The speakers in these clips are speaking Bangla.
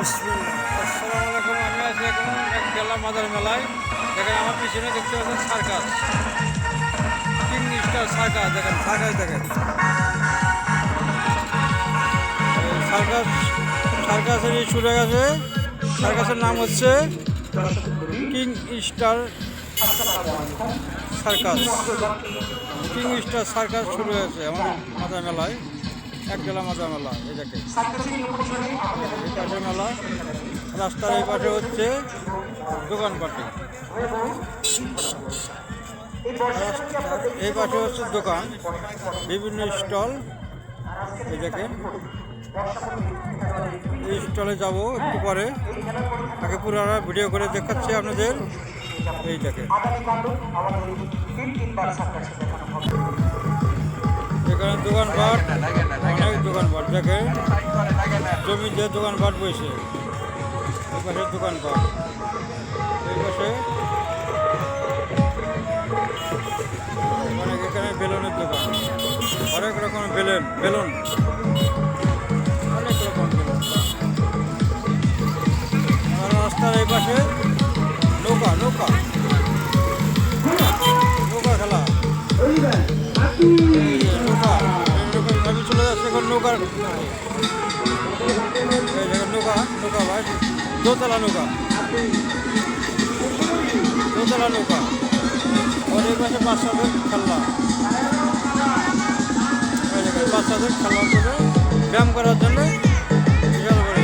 বিসমিল্লাহ। আসসালামু আলাইকুম। আমি আছি এখন এক গেলাম মাদার মেলায়। দেখেন আমার পিছনে দেখতে পাচ্ছেন সার্কাস, কিং স্টার সার্কাস। দেখেন সার্কাস, দেখেন সার্কাস। সার্কাসের শুরু হয়ে গেছে। সার্কাসের নাম হচ্ছে king star circus. King star circus শুরু হয়েছে আমার মাদার মেলায়, এক গেলাম মাদার মেলা। এই দেখেন এই পাশে মেলা, রাস্তার এই পাশে হচ্ছে দোকানপাটি, এই পাশে হচ্ছে দোকান, বিভিন্ন স্টল। এই দেখেন এই স্টলে যাব একটু পরে, আগে পুরো ভিডিও করে দেখাচ্ছি আপনাদের। এই দেখেন এখানে দোকানপাট, অনেক দোকানপাট। দেখেন জমিতে দোকানপাট বসে, এই পাশে দোকানপাট, এই পাশে অনেক, এখানে বেলুনের দোকান, অনেক রকম বেলুন অনেক রকম বেলুন। আর রাস্তার এই পাশে নৌকা নৌকা নৌকা খেলা, নৌকা ভাবে চলে যাচ্ছে এখন নৌকার। এই দেখেন নৌকা, নৌকা ভাই, দোতলা নৌকা, দোতলা নৌকা। আর এই পাশে বাচ্চাদের খেলনা, বাচ্চাদের খেলার জন্য, ব্যায়াম করার জন্য বিশাল বড়।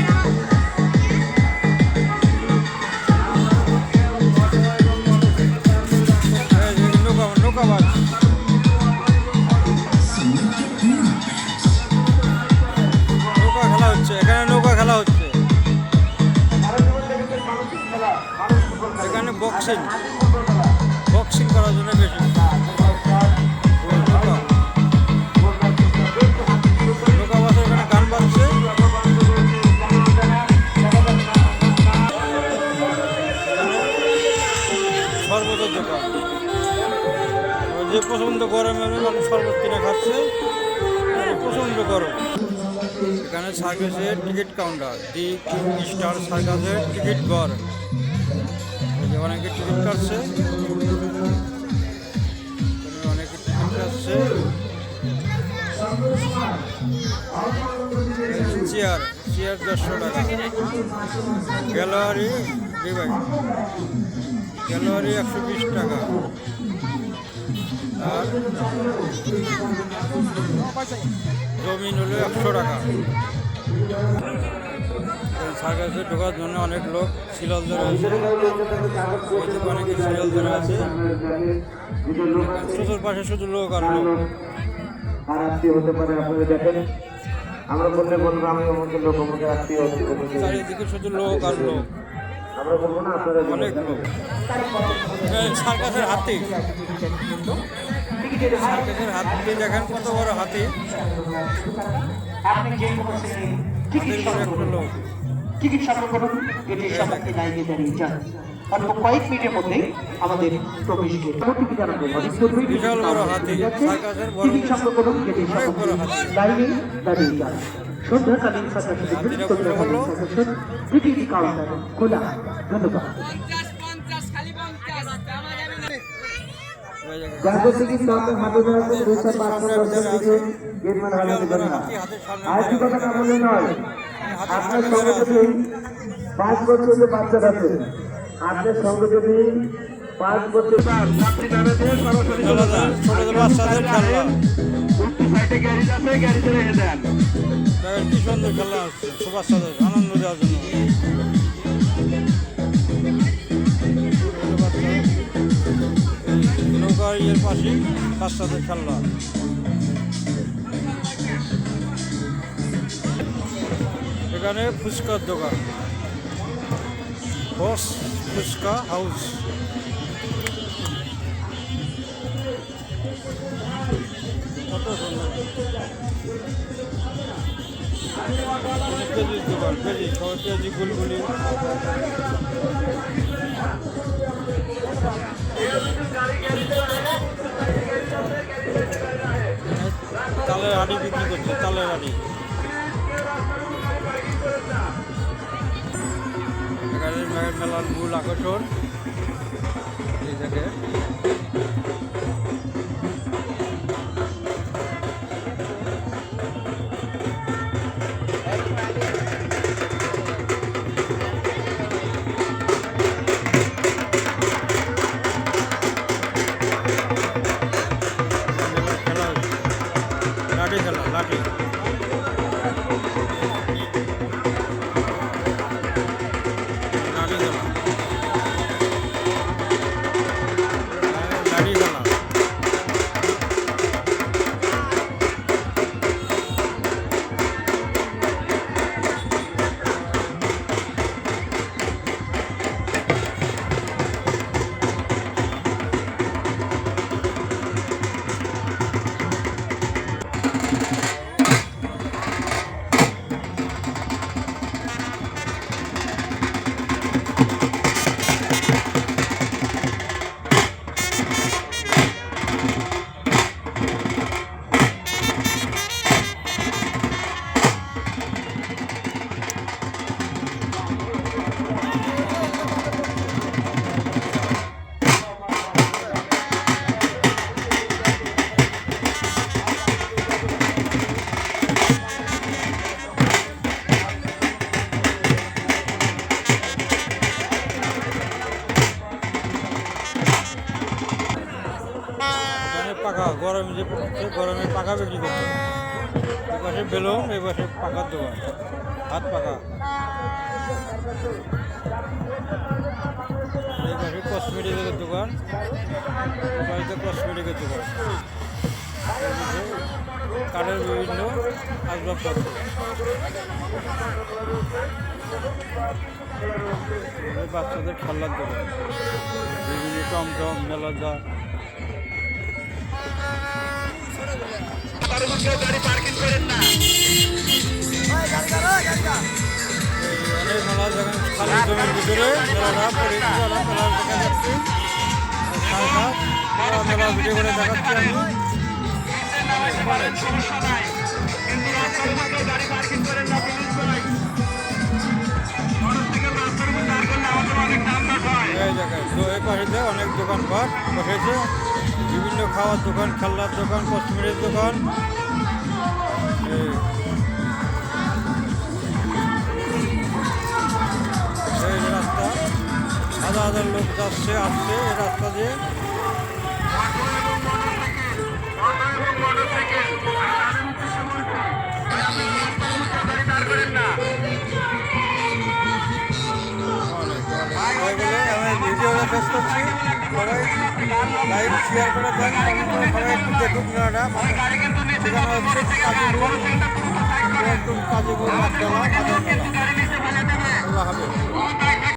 নৌকা, নৌকাবাজ, নৌকা খেলা হচ্ছে এখানে, নৌকা খেলা হচ্ছে এখানে। বক্সিং, বক্সিং করার জন্য বেশি নৌকা বাসে, এখানে গান বাজছে। শরবতের দোকান, যে প্রচণ্ড গরমে মানুষ শরবত কিনে খাচ্ছে, প্রচণ্ড গরম। এখানে সার্কাসের ticket counter, the King Star সার্কাসের টিকিট ঘর। অনেকে টিকিট কাটছে, অনেকে টিকিট কাটছে। চেয়ার, চেয়ার 150 টাকা। গ্যালারি, গ্যালারি 120 টাকা। আর জমিন হলো 100 টাকা। সার্কাসে ঢোকার জন্য অনেক লোক সিরিয়াল ধরে আছে, অনেকে সিরিয়াল ধরে আছে। শুধুর পাশে শুধু লোক আর লোক। চারিদিকে শুধু লোক আর লোক, অনেক লোক। সার্কাসের হাতি, সার্কাসের হাতি দেখেন কত বড় হাতি, হাতির পরে একটা লোক। কয়েক মিনিটের মধ্যে আমাদের প্রবেশ গেট বিশাল বড় হাতি, সার্কাসের বড়, অনেক বড় হাতি। সন্ধ্যাকালীন খোলা। ধন্যবাদ। আপনার সঙ্গে যদি 5 বছরের বাচ্চা আছে, আপনার সঙ্গে যদি 5 বছর বাচ্চাদের খেলনা, কি সুন্দর খেলনা হচ্ছে বাচ্চাদের আনন্দ দেওয়ার জন্য। নৌকার ইয়ের পাশে বাচ্চাদের খেলনা। এখানে ফুচকার দোকান, বস ফুচকা হাউস। কত সুন্দর পেঁয়াজির দোকান, পেঁয়াজি, সবাই পেঁয়াজি, গুলগুলি। তালের হাঁড়ি বিক্রি করছে, তালের হাঁড়ি। মেলার মূল আকর্ষণ এই জায়গায়। খেলা হচ্ছে, লাঠি খেলা, লাঠি লাঠি খেলা, লাঠি খেলা। এখানে পাকা গরমে যে পড়ছে, গরমে পাকা বিক্রি করতে হবে। এই পাশে বেলুন, এই পাশে পাকার দোকান, হাত পাকা। এই পাশে কসমেটিকের দোকান, এই পাশে কসমেটিকের দোকান, কাঠের বিভিন্ন আসবাবপত্র, এই বাচ্চাদের খেলনার দোকান, বিভিন্ন টমটম, মেলাজা। অনেক মেলা যেখানে খালি জমির ভিতরে মেলাটা পড়েছে, মেলার দেখা যাচ্ছে মেলা ভিডিও করে দেখাচ্ছি আমি। এই জায়গায় তো এই পাশে অনেক দোকানপাট বসেছে, বিভিন্ন খাওয়ার দোকান, খেলনার দোকান, কসমেটিক দোকান। এই রাস্তা, হাজার হাজার লোক যাচ্ছে আসছে এই রাস্তা দিয়ে। আমি ভিডিওটা শেষ করছি, সবাই লাইক শেয়ার করে দেন, সবাই একটু দেখুক মেলাটা। সেখানে হচ্ছে কাজীপুর, কাজীপুর মেলা, আল্লাহ হাফেজ।